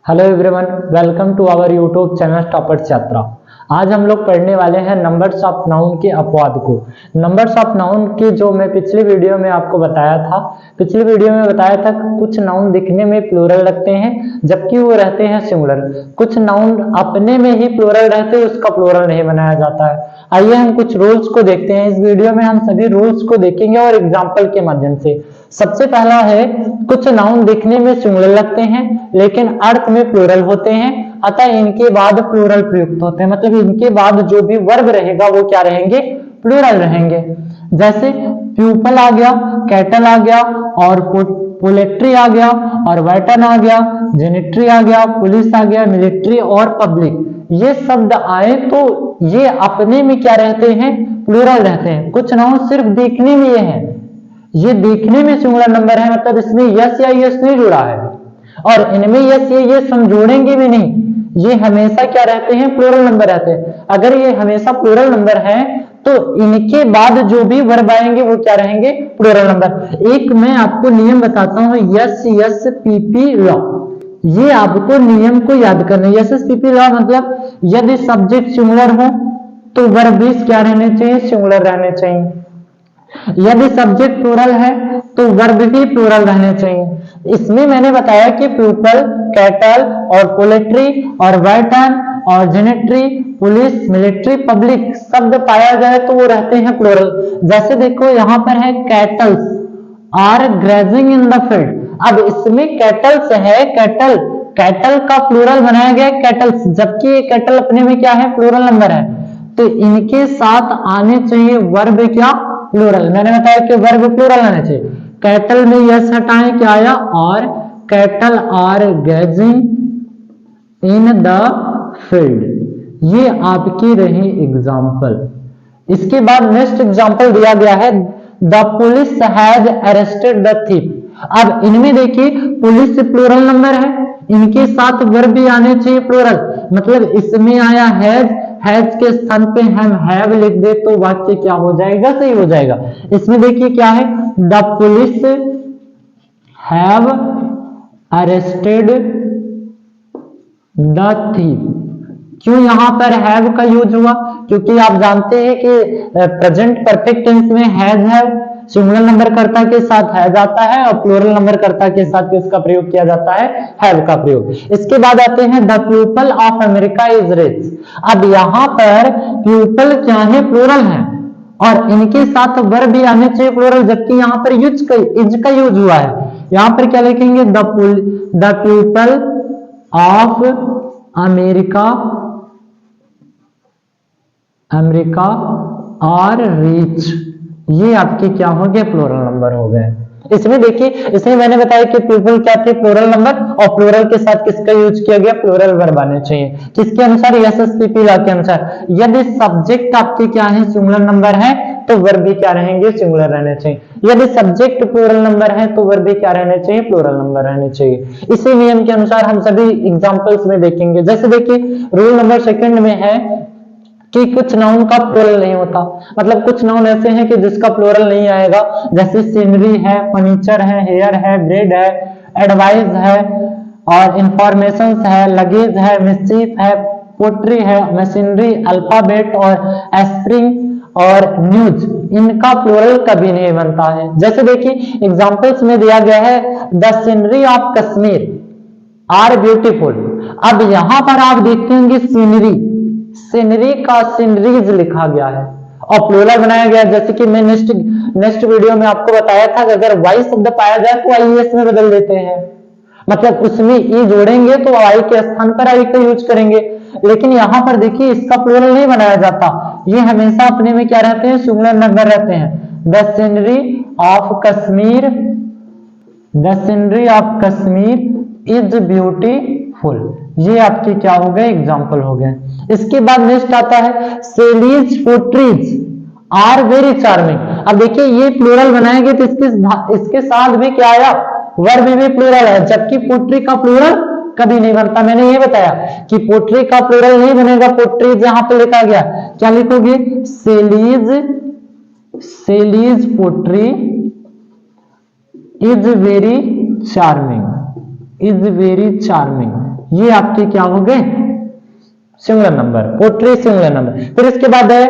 Hello everyone, welcome to our YouTube channel toppers Yatra. आज हम लोग पढ़ने वाले हैं नंबर्स ऑफ नाउन के अपवाद को। नंबर्स ऑफ नाउन की जो मैं पिछली वीडियो में आपको बताया था, पिछली वीडियो में बताया था कि कुछ नाउन दिखने में प्लूरल लगते हैं जबकि वो रहते हैं सिंगुलर। कुछ नाउन अपने में ही प्लूरल रहते हैं, उसका प्लूरल नहीं बनाया जाता है। आइए हम कुछ रूल्स को देखते हैं। इस वीडियो में हम सभी रूल्स को देखेंगे और एग्जाम्पल के माध्यम से। सबसे पहला है, कुछ नाउन दिखने में सिंगुलर लगते हैं लेकिन अर्थ में प्लूरल होते हैं, अतः इनके बाद प्लूरल प्रयुक्त होते हैं। मतलब इनके बाद जो भी वर्ब रहेगा वो क्या रहेंगे? प्लूरल रहेंगे। जैसे प्यूपल आ गया, कैटल आ गया, और पोलेट्री आ गया, और वेटन आ गया, जेनेट्री आ गया, पुलिस आ गया, मिलिट्री और पब्लिक। ये शब्द आए तो ये अपने में क्या रहते हैं? प्लूरल रहते हैं। कुछ नाउन सिर्फ देखने में ये देखने में सिंगुलर नंबर है, मतलब इसमें यस या यस नहीं जुड़ा है, और इनमें यस ये हम जोड़ेंगे भी नहीं। ये हमेशा क्या रहते हैं? प्लूरल नंबर रहते हैं। अगर ये हमेशा प्लूरल नंबर है तो इनके बाद जो भी वर्ब आएंगे वो क्या रहेंगे? Plural number. एक मैं आपको नियम बताता हूं, यस यस पीपी लॉ। ये आपको नियम को याद करना है। यस यस पीपी लॉ मतलब यदि सब्जेक्ट सिंगुलर हो तो वर्ब भी क्या रहने चाहिए? सिंगुलर रहने चाहिए। यदि सब्जेक्ट प्लूरल है तो वर्ब भी प्लूरल रहने चाहिए। इसमें मैंने बताया कि प्यूपल, कैटल और पोलेट्री और वेटन और जेनेट्री, पुलिस, मिलिट्री, पब्लिक शब्द पाया जाए तो वो रहते हैं प्लूरल। जैसे देखो यहाँ पर है cattles are grazing in the field. अब इसमें कैटल्स है, कैटल का प्लूरल बनाया गया है कैटल्स, जबकि ये कैटल अपने में क्या है? प्लूरल नंबर है। तो इनके साथ आने चाहिए वर्ब क्या? प्लूरल। मैंने बताया कि वर्ब प्लूरल आना चाहिए। कैटल में यस हटाएं, क्या आया? और cattle are grazing in the field. ये आपकी रही एग्जाम्पल। इसके बाद नेक्स्ट एग्जाम्पल दिया गया है, the police has arrested the thief. अब इनमें देखिए पुलिस प्लूरल नंबर है, इनके साथ वर्ब भी आने चाहिए प्लूरल। मतलब इसमें आया हैज के स्थान पे हम हैव लिख दे तो वाक्य क्या हो जाएगा? सही हो जाएगा। इसमें देखिए क्या है, the police have arrested the thief. क्यों यहां पर हैव का यूज हुआ? क्योंकि आप जानते हैं कि प्रेजेंट परफेक्ट टेंस में हैव सिंगुलर नंबर कर्ता के साथ हैज आता है और प्लूरल नंबर कर्ता के साथ किसका प्रयोग किया जाता है? हैव का प्रयोग। इसके बाद आते हैं, the people of America is rich. अब यहाँ पर पीपल क्या है? प्लूरल है, और इनके साथ वर्ब भी आने चाहिए प्लूरल, जबकि यहाँ पर इज का यूज हुआ है। यहाँ पर क्या लिखेंगे? The people of America are rich. ये आपके क्या हो गए? प्लूरल नंबर हो गए। इसमें देखिए, इसमें मैंने बताया कि पीपल क्या थे? प्लूरल नंबर, और प्लूरल के साथ किसका यूज किया गया? प्लूरल वर्ब आने चाहिए। किसके अनुसार? एसएसपीपी लॉ के अनुसार। यदि सब्जेक्ट आपके क्या है? सिंगुलर नंबर है तो वर्ब भी क्या रहेंगे? सिंगुलर रहने चाहिए। यदि सब्जेक्ट प्लूरल नंबर है तो वर्ब भी क्या रहने चाहिए? प्लूरल नंबर रहने चाहिए। इसी नियम के अनुसार हम सभी एग्जांपल्स में देखेंगे। जैसे देखिए रूल नंबर सेकंड में है कि कुछ नाउन का प्लूरल नहीं होता। मतलब कुछ नाउन ऐसे हैं कि जिसका प्लूरल नहीं आएगा, जैसे सीनरी है, फर्नीचर है, हेयर है, ब्रेड है, एडवाइस है, और इंफॉर्मेशन है, लगेज है, मिस्चीफ है, पोट्री है, मशीनरी, अल्फाबेट और एस्प्रिंग और न्यूज। इनका प्लूरल कभी नहीं बनता है। जैसे देखिए एग्जांपल्स में दिया गया है, the scenery of Kashmir are beautiful. अब यहां पर आप देखते होंगे सीनरी का सीनरीज लिखा गया है और प्लूरल बनाया गया है। जैसे कि मैं नेक्स्ट वीडियो में आपको बताया था कि अगर वाई शब्द पाया जाए तो आईएस में बदल देते हैं। मतलब उसमें ई जोड़ेंगे तो आई के स्थान पर आई का यूज करेंगे, लेकिन यहां पर देखिए इसका प्लूरल नहीं बनाया जाता। ये हमेशा अपने में क्या रहते हैं? सिंगुलर नंबर रहते हैं। The scenery of Kashmir is beautiful. ये आपके क्या हो गए? एग्जाम्पल हो गए। इसके बाद नेक्स्ट आता है, सेलीज पोट्रीज आर वेरी चार्मिंग। अब देखिए ये प्लूरल बनाए गए तो इसके साथ भी क्या आया? वर्ब भी प्लूरल है, जबकि पोट्री का प्लूरल कभी नहीं बनता। मैंने ये बताया कि पोट्री का प्लूरल नहीं बनेगा। पोट्रीज यहां पर लिखा गया, क्या लिखोगे? Shelley's poetry is very charming. ये आपके क्या हो गए singular number, poetry singular number. फिर इसके बाद है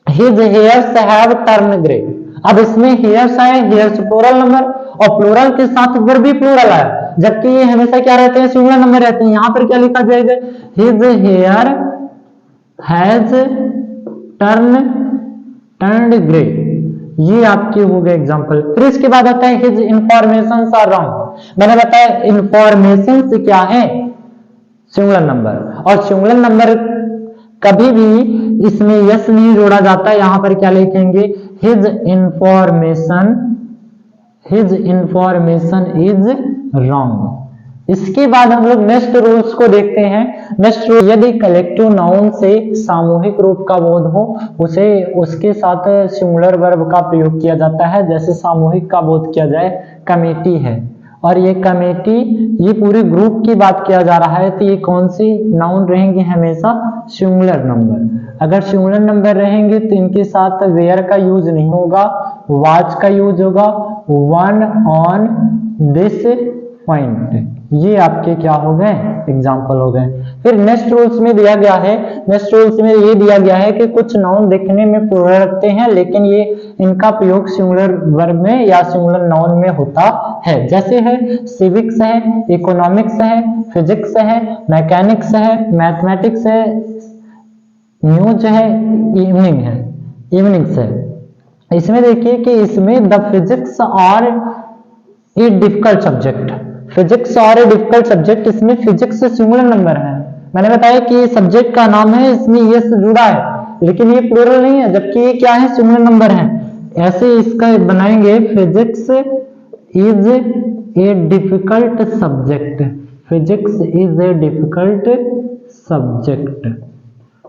his hairs have turn grey. अब इसमें हेयर्स आए, हेयर्स प्लूरल नंबर और प्लूरल के साथ वर्ब भी प्लूरल आया, जबकि ये हमेशा क्या रहते हैं सिंगुलर नंबर रहते हैं। यहां पर क्या लिखा जाएगा his hair has turned grey. ये आपके हो गए एग्जांपल। फिर इसके बाद आता है हिज इंफॉर्मेशंस आर रॉन्ग। मैंने बताया इंफॉर्मेशन क्या है सिंगुलर नंबर, और सिंगुलर नंबर कभी भी इसमें यस नहीं जोड़ा जाता। यहां पर क्या लिखेंगे हिज इंफॉर्मेशन इज रॉन्ग। इसके बाद हम लोग नेक्स्ट रूल्स को देखते हैं। नेक्स्ट रूल, यदि कलेक्टिव नाउन से सामूहिक रूप का बोध हो उसे उसके साथ सिंगुलर वर्ब का प्रयोग किया जाता है। जैसे सामूहिक का बोध किया जाए, कमेटी है और ये कमेटी, ये पूरे ग्रुप की बात किया जा रहा है, तो ये कौन सी नाउन रहेंगे हमेशा सिंगुलर नंबर। अगर सिंगुलर नंबर रहेंगे तो इनके साथ वेयर का यूज नहीं होगा, वाच का यूज होगा, वन ऑन दिस पॉइंट। ये आपके क्या हो गए एग्जाम्पल हो गए। फिर नेक्स्ट रूल्स में दिया गया है, नेक्स्ट रूल्स में ये दिया गया है कि कुछ नाउन दिखने में प्लूरल रखते हैं लेकिन ये इनका प्रयोग सिंगुलर वर्ब में या सिंगुलर नाउन में होता है। जैसे है सिविक्स है, इकोनॉमिक्स है, फिजिक्स है, मैकेनिक्स है, मैथमेटिक्स है, न्यूज है, इवनिंग्स है। इसमें देखिए कि इसमें the physics are a difficult subject, physics और ए डिफिकल्ट सब्जेक्ट, इसमें फिजिक्स से सिंगुलर नंबर है। मैंने बताया कि ये सब्जेक्ट का नाम है, इसमें ये से जुड़ा है लेकिन ये प्लूरल नहीं है, जबकि ये क्या है सिंगुलर नंबर है। ऐसे इसका बनाएंगे physics is a difficult subject, physics is a difficult subject.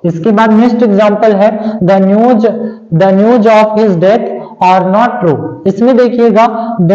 इसके बाद नेक्स्ट एग्जांपल है the news of his death are not true. इसमें देखिएगा द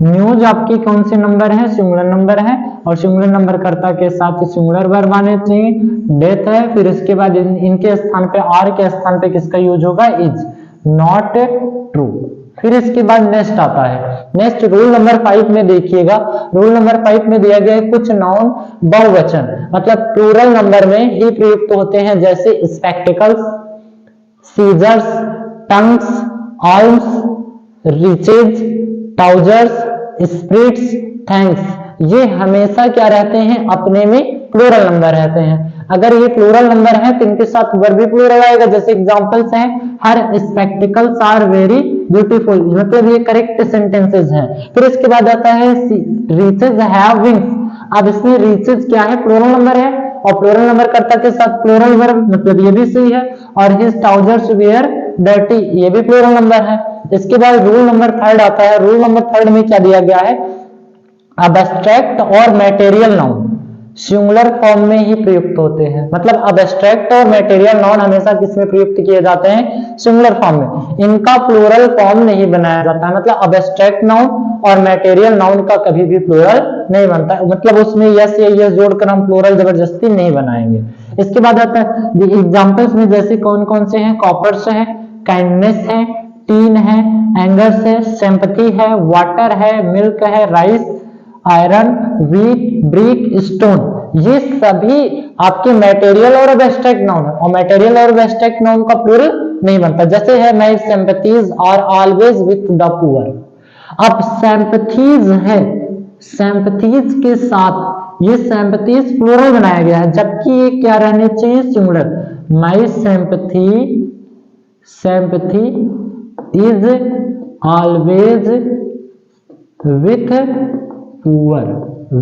न्यूज आपकी कौन से नंबर है सिंगुलर नंबर है और सिंगुलर नंबर कर्ता के साथ सिंगुलर वर्ब आने चाहिए। डेथ है, फिर इसके बाद इनके स्थान पे आर के स्थान पे किसका यूज होगा इज, नॉट ट्रू। फिर इसके बाद नेक्स्ट आता है, नेक्स्ट रूल नंबर 5 में देखिएगा, रूल नंबर 5 में दिया गया है कुछ नाउन बहुवचन मतलब प्लूरल नंबर में ही प्रयुक्त होते हैं। जैसे spectacles, scissors, tongs, arms, riches, trousers, spirits, thanks, ये हमेशा क्या रहते हैं अपने में प्लूरल नंबर रहते हैं। अगर ये प्लूरल नंबर है तो इनके साथ वर्ब भी प्लूरल आएगा। जैसे एग्जांपल्स हैं हर स्पेक्टिकल्स आर वेरी ब्यूटीफुल, मतलब ये करेक्ट सेंटेंसेस हैं। फिर इसके बाद आता है रीचेज हैव विंग्स। अब इसमें रीचेज क्या है प्लूरल नंबर है और प्लूरल नंबर कर्ता के साथ प्लूरल वर्ब, मतलब ये भी सही है। और हिज ट्राउजर्स वेयर डर्टी, ये भी प्लूरल नंबर है। इसके बाद रूल नंबर 3 आता है। रूल नंबर 3 में क्या दिया गया है, अबस्ट्रैक्ट और मटेरियल नाउन सिंगुलर फॉर्म में ही प्रयुक्त होते हैं। मतलब अबस्ट्रैक्ट और मटेरियल नाउन हमेशा किसमें प्रयुक्त किए जाते हैं सिंगुलर फॉर्म में, इनका प्लूरल फॉर्म नहीं बनाया जाता है। मतलब अबस्ट्रैक्ट नाउन और मटेरियल नाउन का कभी भी प्लूरल नहीं बनता, मतलब उसमें यस या यस जोड़कर हम प्लूरल जबरदस्ती नहीं बनाएंगे। इसके बाद आता है एग्जांपल्स में जैसे कौन कौन से हैं, कॉपर्स है, काइंडनेस है, टीन है, एंगर्स है, सिंपैथी है, वाटर है, मिल्क है, rice, iron, wheat, brick, stone, ये सभी आपके मटेरियल और एब्स्ट्रैक्ट नाउन है और मटेरियल और एब्स्ट्रैक्ट नाउन का प्लूरल नहीं बनता। जैसे है my sympathies are always with the poor. अब सिंपैथीज है, सिंपैथीज के साथ ये सिंपैथीज प्लूरल बनाया गया है, जबकि ये क्या रहने चाहिए singular. My sympathy is always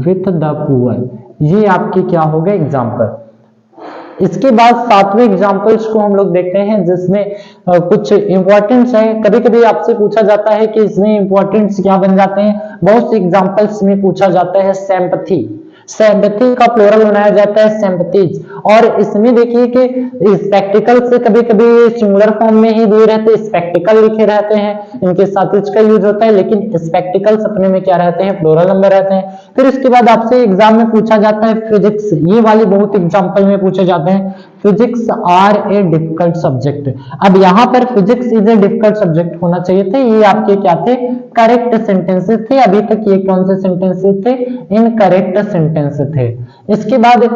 with the poor। ये आपके क्या हो गए एग्जाम्पल। इसके बाद 7वें एग्जाम्पल्स को हम लोग देखते हैं जिसमें कुछ इंपॉर्टेंस है। कभी कभी आपसे पूछा जाता है कि इसमें इंपॉर्टेंस क्या बन जाते हैं, बहुत से एग्जाम्पल्स में पूछा जाता है सिंपैथी, सिंपैथी का प्लूरल बनाया जाता है सिंपैथीज। और इसमें देखिए कि स्पेक्टिकल से कभी कभी सिंगुलर फॉर्म में ही दिए रहते हैं, स्पेक्टिकल लिखे रहते हैं, इनके साथ इसका यूज होता है, लेकिन स्पेक्टिकल्स अपने में क्या रहते हैं प्लूरल नंबर रहते हैं। फिर इसके बाद आपसे एग्जाम में पूछा जाता है फिजिक्स, ये वाली बहुत एग्जाम्पल में पूछे जाते हैं, physics are a difficult subject. अब यहाँ पर physics is a difficult subject होना चाहिए थे, ये आपके क्या थे करेक्ट सेंटेंसेस थे। अभी तक ये कौन से सेंटेंसेस थे, इनकरेक्ट सेंटेंस थे। इसके बाद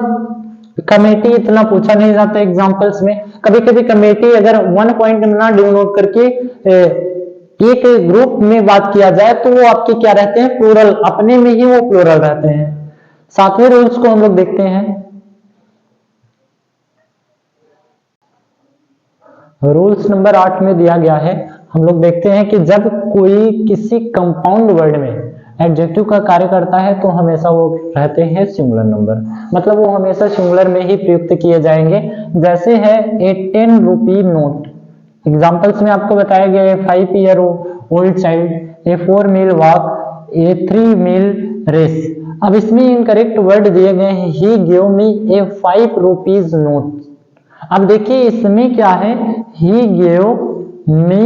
कमेटी इतना पूछा नहीं जाता एग्जाम्पल्स में। कभी कभी कमेटी अगर वन पॉइंट ना डिनोट करके एक ग्रुप में बात किया जाए तो वो आपके क्या रहते हैं, प्लूरल, अपने में ही वो प्लूरल रहते हैं। सातवें रूल्स को हम लोग देखते हैं। रूल्स नंबर 8 में दिया गया है, हम लोग देखते हैं कि जब कोई किसी कंपाउंड वर्ड में एडजेक्टिव का कार्य करता है तो हमेशा वो रहते हैं सिंगुलर नंबर, मतलब वो हमेशा सिंगुलर में ही प्रयुक्त किए जाएंगे। जैसे है ए 10 रुपी नोट, एग्जाम्पल्स में आपको बताया गया है 5 ईयर ओल्ड चाइल्ड, ए 4 मील वॉक, ए 3 मील रेस। अब इसमें इनकरेक्ट वर्ड दिए गए हैं ही गिव मी ए 5 रुपीज नोट। अब देखिए इसमें क्या है, ही गिव मी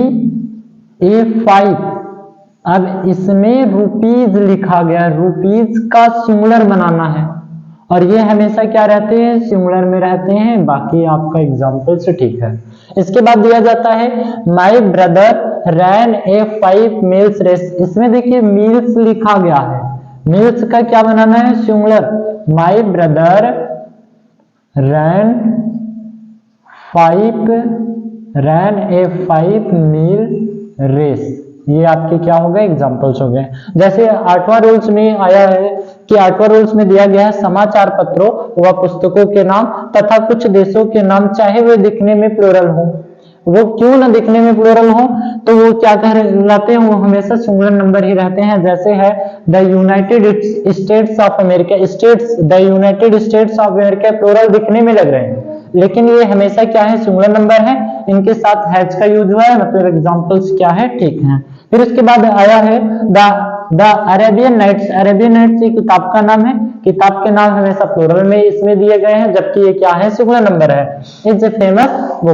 ए 5, अब इसमें रुपीज लिखा गया, रुपीज का सिंगुलर बनाना है और ये हमेशा क्या रहते हैं, सिंगुलर में रहते हैं। बाकी आपका एग्जाम्पल से ठीक है। इसके बाद दिया जाता है my brother ran a 5 miles race. इसमें देखिए मील्स लिखा गया है, मील्स का क्या बनाना है, singular. My brother ran a 5 mile race. ये आपके क्या हो गए, एग्जाम्पल्स हो गए। जैसे 8वां रूल्स में आया है कि 8वां रूल्स में दिया गया है समाचार पत्रों व पुस्तकों के नाम तथा कुछ देशों के नाम चाहे वे दिखने में प्लूरल हो, वो क्यों ना दिखने में प्लूरल हो तो वो क्या कहलाते हैं, वो हमेशा सिंगुलर नंबर ही रहते हैं। जैसे है the United States of America, States, the United States of America plural दिखने में लग रहे हैं लेकिन ये हमेशा क्या है, सिंगुलर नंबर है। इनके साथ हैज का यूज हुआ है, मतलब एग्जांपल्स क्या है, ठीक है। फिर उसके बाद आया है the Arabian Nights. Arabian Nights ये किताब का नाम है, किताब के नाम हमेशा प्लूरल में इसमें दिए गए हैं जबकि ये क्या है, सिंगुलर नंबर है। It's a famous book.